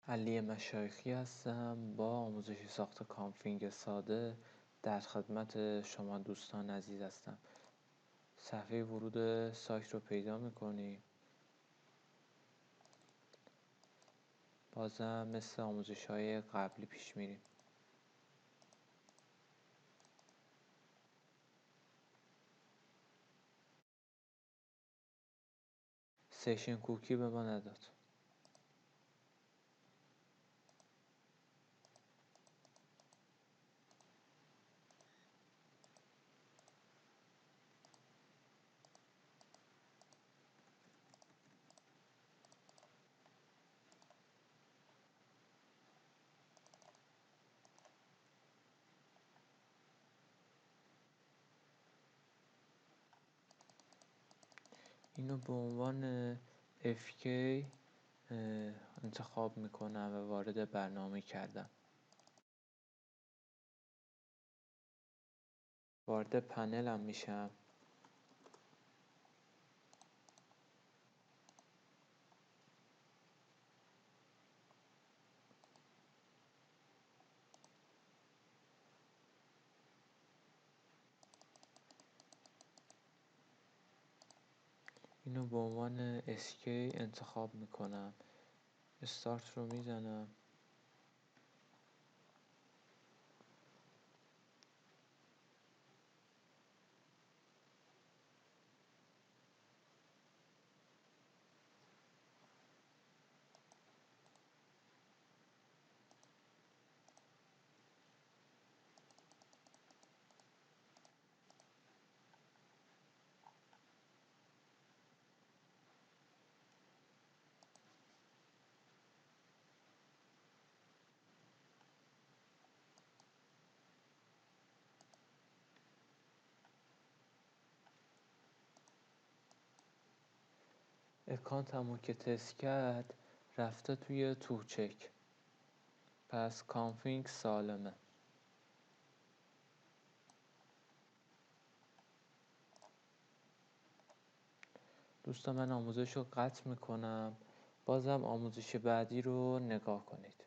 علی مشایخی هستم با آموزش ساخت کانفیگ ساده در خدمت شما دوستان عزیز هستم. صفحه ورود سایت رو پیدا میکنید. بازم مثل آموزش های قبلی پیش میریم. سیشن کوکی به ما نداد. اینو به عنوان FK انتخاب میکنم و وارد برنامه کردم. وارد پنلم میشم. اینو به عنوان SK انتخاب میکنم. استارت رو میزنم. اکانتمو که تست کرد رفته توی تو چک. پس کانفیگ سالمه. دوستان من آموزش رو قطع میکنم. بازم آموزش بعدی رو نگاه کنید.